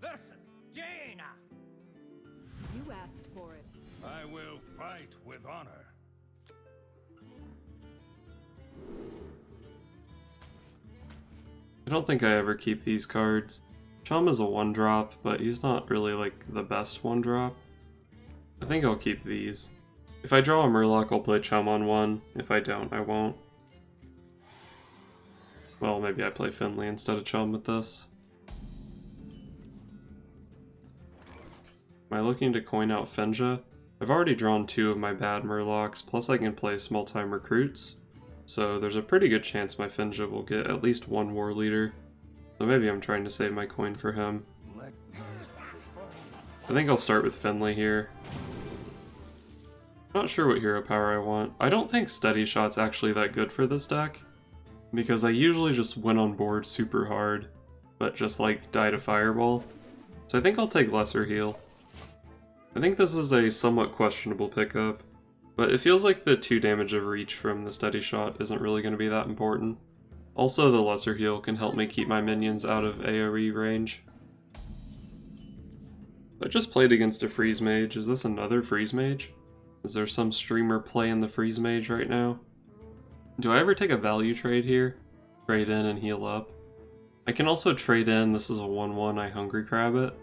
Blubber versus Jaina. You asked for it. I will fight with honor. I don't think I ever keep these cards. Chum is a 1-drop, but he's not really like the best 1-drop. I think I'll keep these. If I draw a Murloc, I'll play Chum on 1. If I don't, I won't. Well, maybe I play Finley instead of Chum with this. Am I looking to coin out Finja? I've already drawn 2 of my bad Murlocs, plus I can play small-time recruits. So there's a pretty good chance my Finja will get at least 1 War Leader. So maybe I'm trying to save my coin for him. I think I'll start with Finley here. Not sure what hero power I want. I don't think Steady Shot's actually that good for this deck, because I usually just win on board super hard, but just like die to Fireball. So I think I'll take Lesser Heal. I think this is a somewhat questionable pickup, but it feels like the 2 damage of reach from the Steady Shot isn't really going to be that important. Also, the Lesser Heal can help me keep my minions out of AoE range. I just played against a Freeze Mage. Is this another Freeze Mage? Is there some streamer playing the Freeze Mage right now? Do I ever take a value trade here? Trade in and heal up? I can also trade in, this is a 1-1, I Hungry Crab it.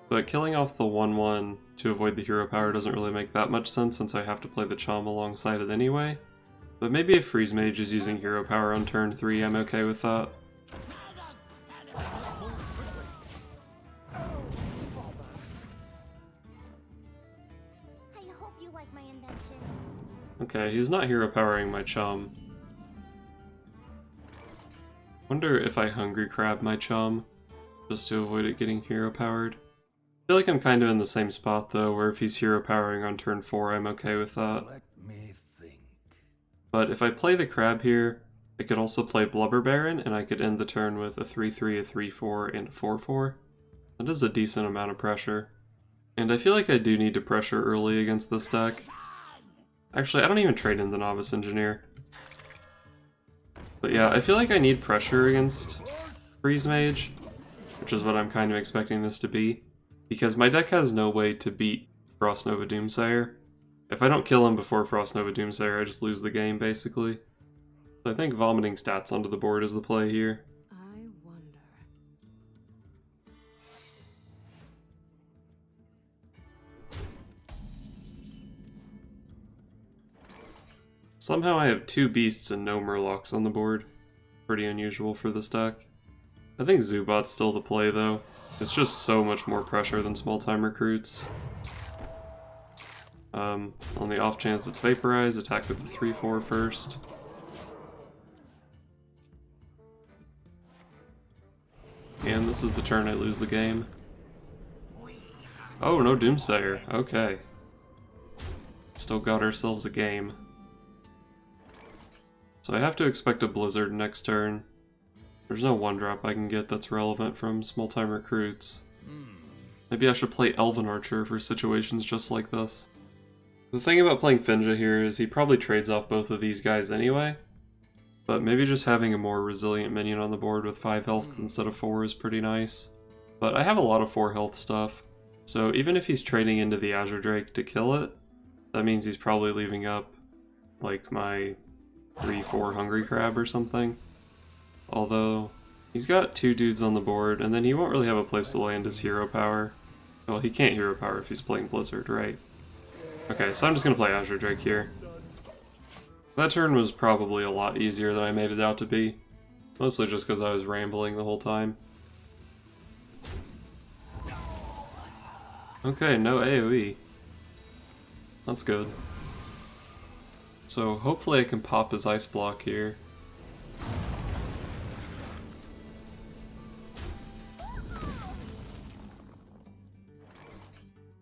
But killing off the 1-1 to avoid the hero power doesn't really make that much sense since I have to play the Chum alongside it anyway. But maybe if Freeze Mage is using hero power on turn 3, I'm okay with that. Okay, he's not hero powering my Chum. Wonder if I Hungry Crab my Chum, just to avoid it getting hero powered. I feel like I'm kind of in the same spot though, where if he's hero powering on turn 4, I'm okay with that. Let me think. But if I play the Crab here, I could also play Blubber Baron, and I could end the turn with a 3-3, a 3-4, and a 4-4. That is a decent amount of pressure. And I feel like I do need to pressure early against this deck. Actually, I don't even trade in the Novice Engineer. But yeah, I feel like I need pressure against Freeze Mage, which is what I'm kind of expecting this to be, because my deck has no way to beat Frost Nova Doomsayer. If I don't kill him before Frost Nova Doomsayer, I just lose the game, basically. So I think vomiting stats onto the board is the play here. I wonder. Somehow I have 2 Beasts and no Murlocs on the board. Pretty unusual for this deck. I think Zubot's still the play though. It's just so much more pressure than small-time recruits. On the off chance it's Vaporize, attack with the 3-4 first. And this is the turn I lose the game. Oh, no Doomsayer. Okay. Still got ourselves a game. So I have to expect a Blizzard next turn. There's no 1-drop I can get that's relevant from small-time recruits. Maybe I should play Elven Archer for situations just like this. The thing about playing Finja here is he probably trades off both of these guys anyway. But maybe just having a more resilient minion on the board with 5 health instead of 4 is pretty nice. But I have a lot of 4 health stuff, so even if he's trading into the Azure Drake to kill it, that means he's probably leaving up like my 3-4 Hungry Crab or something. Although, he's got 2 dudes on the board, and then he won't really have a place to land his hero power. Well, he can't hero power if he's playing Blizzard, right? Okay, so I'm just gonna play Azure Drake here. That turn was probably a lot easier than I made it out to be. Mostly just because I was rambling the whole time. Okay, no AoE. That's good. So hopefully I can pop his ice block here.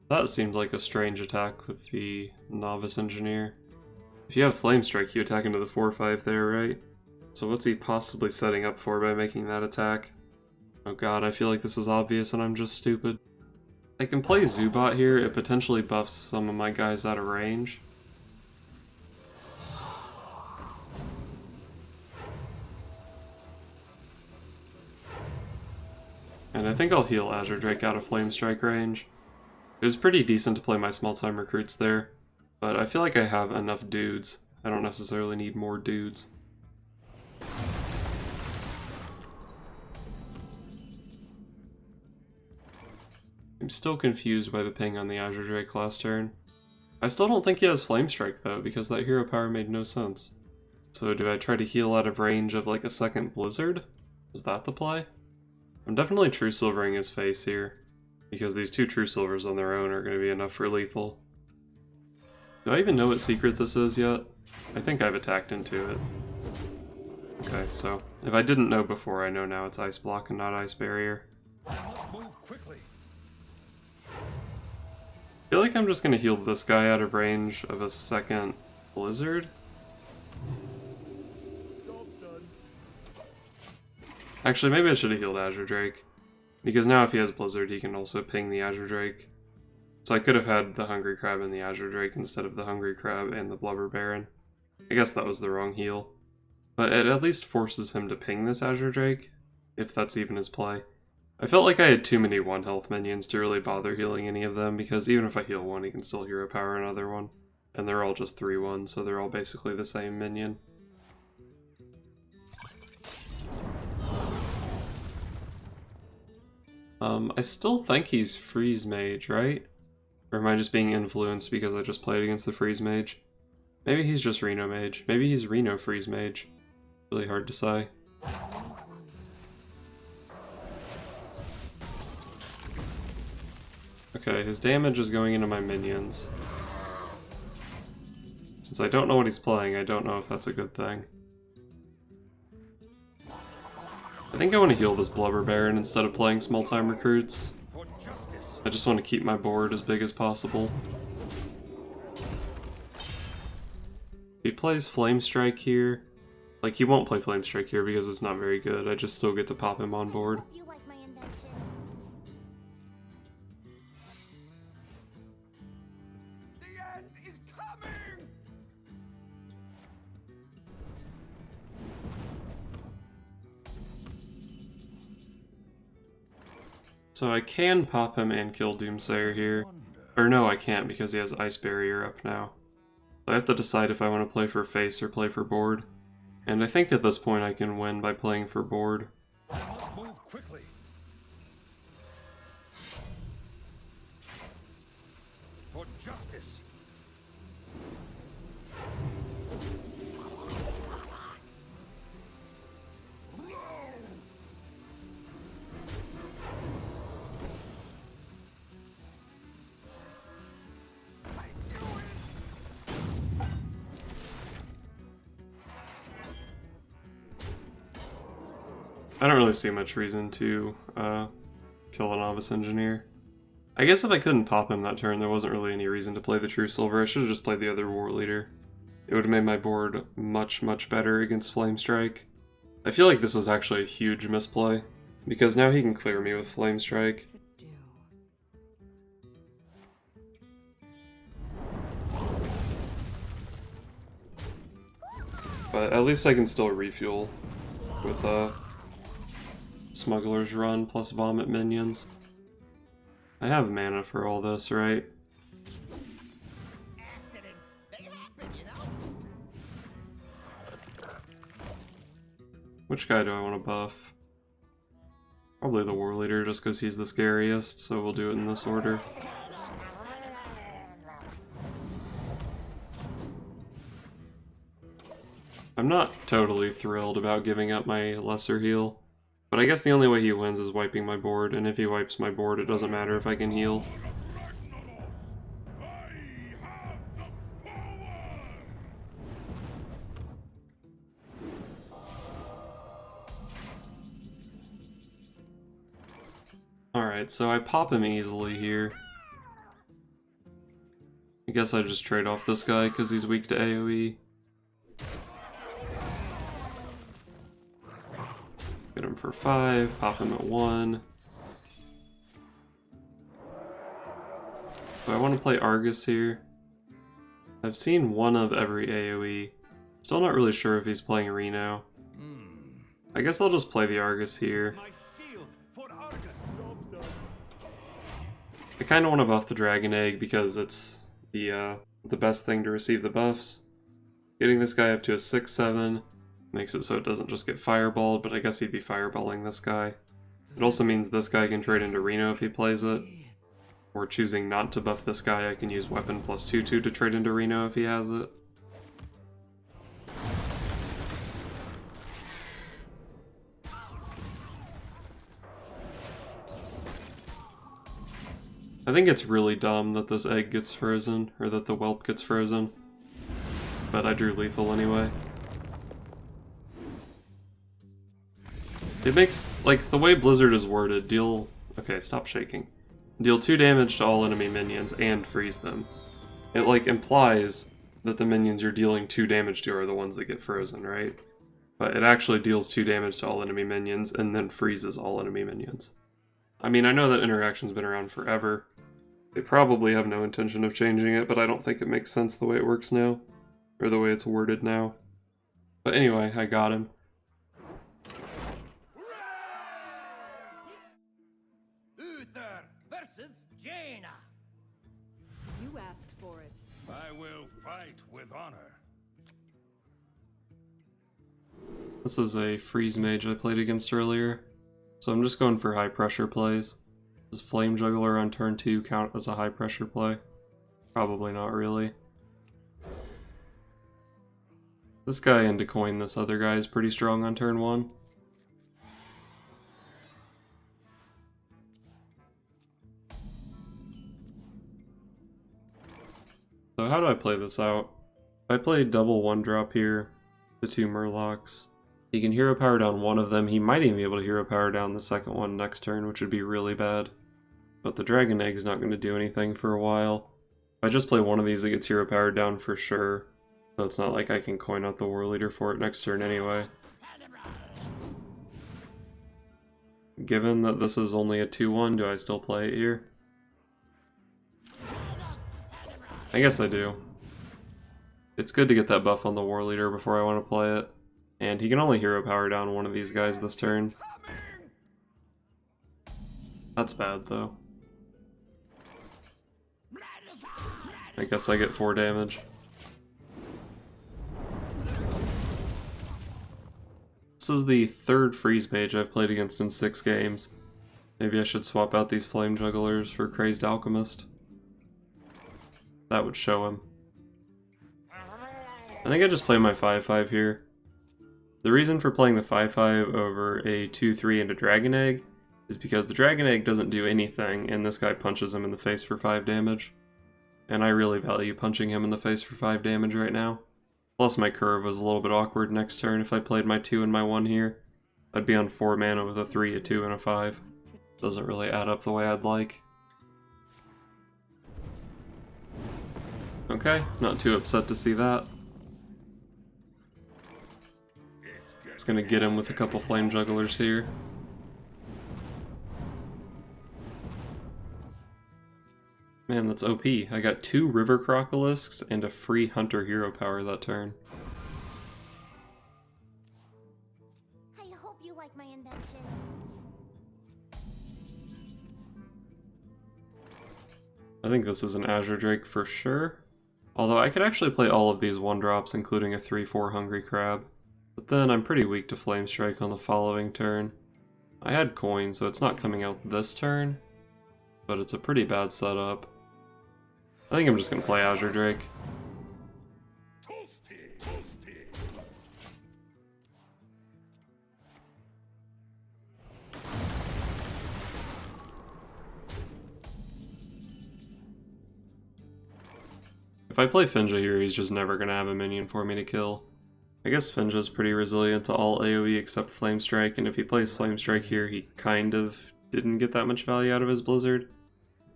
That seemed like a strange attack with the Novice Engineer. If you have Flame Strike, you attack into the 4-5 there, right? So what's he possibly setting up for by making that attack? Oh god, I feel like this is obvious and I'm just stupid. I can play Zubot here, it potentially buffs some of my guys out of range. And I think I'll heal Azure Drake out of Flame Strike range. It was pretty decent to play my small-time recruits there, but I feel like I have enough dudes. I don't necessarily need more dudes. I'm still confused by the ping on the Azure Drake last turn. I still don't think he has Flame Strike though, because that hero power made no sense. So do I try to heal out of range of like a second Blizzard? Is that the play? I'm definitely True Silvering his face here, because these two True Silvers on their own are going to be enough for lethal. Do I even know what secret this is yet? I think I've attacked into it. Okay, so if I didn't know before, I know now it's Ice Block and not Ice Barrier. Move quickly. I feel like I'm just going to heal this guy out of range of a second Blizzard. Actually, maybe I should have healed Azure Drake, because now if he has Blizzard, he can also ping the Azure Drake. So I could have had the Hungry Crab and the Azure Drake instead of the Hungry Crab and the Blubber Baron. I guess that was the wrong heal. But it at least forces him to ping this Azure Drake, if that's even his play. I felt like I had too many 1 health minions to really bother healing any of them, because even if I heal one, he can still hero power another one. And they're all just 3/1, so they're all basically the same minion. I still think he's Freeze Mage, right? Or am I just being influenced because I just played against the Freeze Mage? Maybe he's just Reno Mage. Maybe he's Reno Freeze Mage. Really hard to say. Okay, his damage is going into my minions. Since I don't know what he's playing, I don't know if that's a good thing. I think I want to heal this Blubber Baron instead of playing small-time recruits. I just want to keep my board as big as possible. If he plays Flame Strike here, like he won't play Flame Strike here because it's not very good, I just still get to pop him on board. So I can pop him and kill Doomsayer here. Or no, I can't because he has Ice Barrier up now. So I have to decide if I want to play for face or play for board. And I think at this point I can win by playing for board. Move quickly. For justice. I don't really see much reason to kill a Novice Engineer. I guess if I couldn't pop him that turn, there wasn't really any reason to play the True Silver. I should have just played the other War Leader. It would have made my board much, much better against Flame Strike. I feel like this was actually a huge misplay, because now he can clear me with Flame Strike. But at least I can still refuel with Smuggler's Run plus Vomit minions. I have mana for all this, right? Which guy do I want to buff? Probably the War Leader, just because he's the scariest, so we'll do it in this order. I'm not totally thrilled about giving up my lesser heal, but I guess the only way he wins is wiping my board, and if he wipes my board, it doesn't matter if I can heal. Alright, so I pop him easily here. I guess I just trade off this guy because he's weak to AoE. Get him for 5, pop him at 1. So I want to play Argus here. I've seen one of every AoE. Still not really sure if he's playing Reno. I guess I'll just play the Argus here. I kind of want to buff the Dragon Egg because it's the best thing to receive the buffs. Getting this guy up to a 6/7 makes it so it doesn't just get fireballed, but I guess he'd be fireballing this guy. It also means this guy can trade into Reno if he plays it. Or choosing not to buff this guy, I can use weapon plus 2/2 to trade into Reno if he has it. I think it's really dumb that this egg gets frozen, or that the whelp gets frozen. But I drew lethal anyway. It makes, like, the way Blizzard is worded, deal... Okay, stop shaking. Deal 2 damage to all enemy minions and freeze them. It, like, implies that the minions you're dealing 2 damage to are the ones that get frozen, right? But it actually deals 2 damage to all enemy minions and then freezes all enemy minions. I mean, I know that interaction's been around forever. They probably have no intention of changing it, but I don't think it makes sense the way it works now. Or the way it's worded now. But anyway, I got him. Uther versus Jaina. You asked for it. I will fight with honor. This is a freeze mage I played against earlier. So I'm just going for high pressure plays. Does Flame Juggler on turn 2 count as a high pressure play? Probably not really. This guy and to coin this other guy is pretty strong on turn 1. So how do I play this out? If I play double 1-drop here, the 2 Murlocs, he can hero power down one of them. He might even be able to hero power down the second one next turn, which would be really bad. But the Dragon Egg is not going to do anything for a while. If I just play one of these, it gets hero powered down for sure. So it's not like I can coin out the War Leader for it next turn anyway. Given that this is only a 2/1, do I still play it here? I guess I do. It's good to get that buff on the War Leader before I want to play it. And he can only hero power down one of these guys this turn. That's bad though. I guess I get 4 damage. This is the 3rd freeze mage I've played against in 6 games. Maybe I should swap out these flame jugglers for Crazed Alchemist. That would show him. I think I just play my 5/5 here. The reason for playing the 5/5 over a 2/3 and a Dragon Egg is because the Dragon Egg doesn't do anything and this guy punches him in the face for 5 damage. And I really value punching him in the face for 5 damage right now. Plus my curve was a little bit awkward next turn if I played my 2 and my 1 here. I'd be on 4 mana with a 3, a 2, and a 5. Doesn't really add up the way I'd like. Okay, not too upset to see that. Just gonna get him with a couple flame jugglers here. Man, that's OP. I got 2 River Crocolisks and a free Hunter hero power that turn. I hope you like my invention. I think this is an Azure Drake for sure. Although I could actually play all of these 1-drops, including a 3/4 Hungry Crab. But then I'm pretty weak to Flame Strike on the following turn. I had coin, so it's not coming out this turn. But it's a pretty bad setup. I think I'm just gonna play Azure Drake. Toasty, toasty. If I play Finja here, he's just never gonna have a minion for me to kill. I guess Finja's pretty resilient to all AoE except Flame Strike, and if he plays Flame Strike here, he kind of didn't get that much value out of his Blizzard.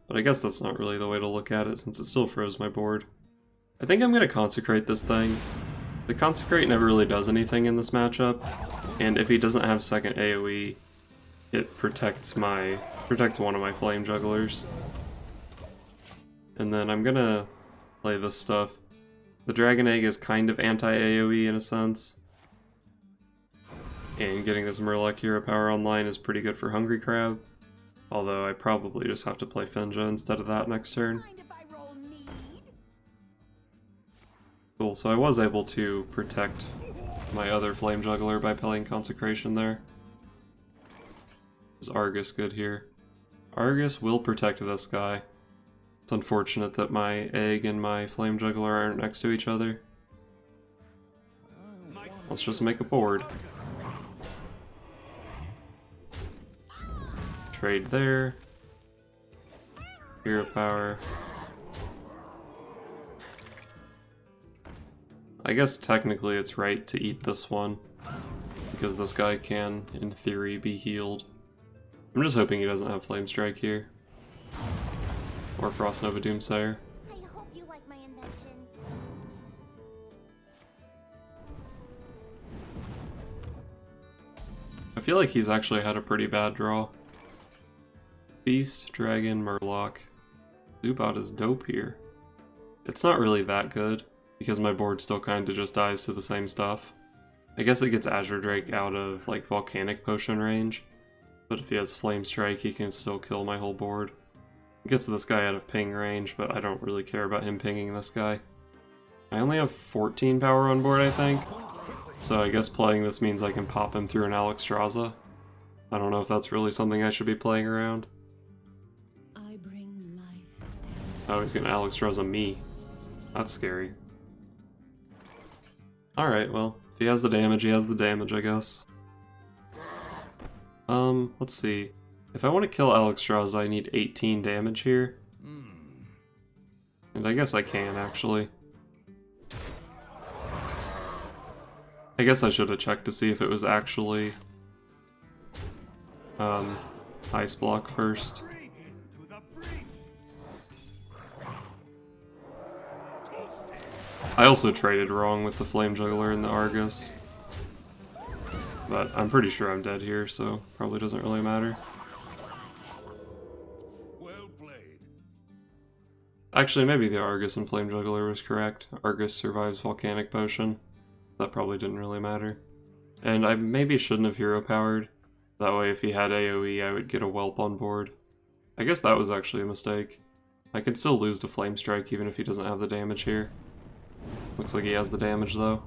But I guess that's not really the way to look at it, since it still froze my board. I think I'm gonna Consecrate this thing. The Consecrate never really does anything in this matchup, and if he doesn't have second AoE, it protects one of my Flame Jugglers. And then I'm gonna play this stuff. The Dragon Egg is kind of anti-AoE in a sense. And getting this Murloc hero power online is pretty good for Hungry Crab. Although I probably just have to play Finja instead of that next turn. Mind if I roll need? Cool, so I was able to protect my other Flame Juggler by playing Consecration there. Is Argus good here? Argus will protect this guy. It's unfortunate that my egg and my Flame Juggler aren't next to each other. Let's just make a board. Trade there. Hero power. I guess technically it's right to eat this one, because this guy can, in theory, be healed. I'm just hoping he doesn't have Flame Strike here. Or Frost Nova Doomsayer. I hope you like my invention. I feel like he's actually had a pretty bad draw. Beast, Dragon, Murloc. Zubat is dope here. It's not really that good, because my board still kinda just dies to the same stuff. I guess it gets Azure Drake out of, like, Volcanic Potion range, but if he has Flame Strike, he can still kill my whole board. It gets this guy out of ping range, but I don't really care about him pinging this guy. I only have 14 power on board, I think, so I guess playing this means I can pop him through an Alexstrasza. I don't know if that's really something I should be playing around. I bring life. Oh, he's gonna Alexstrasza me. That's scary. Alright, well, if he has the damage, he has the damage, I guess. Let's see. If I want to kill Alexstrasza, I need 18 damage here. And I guess I can, actually. I guess I should have checked to see if it was actually Ice Block first. I also traded wrong with the Flame Juggler and the Argus. But I'm pretty sure I'm dead here, so probably doesn't really matter. Well played. Actually, maybe the Argus and Flame Juggler was correct. Argus survives Volcanic Potion. That probably didn't really matter. And I maybe shouldn't have hero powered. That way if he had AoE, I would get a Whelp on board. I guess that was actually a mistake. I could still lose to Flame Strike even if he doesn't have the damage here. Looks like he has the damage though.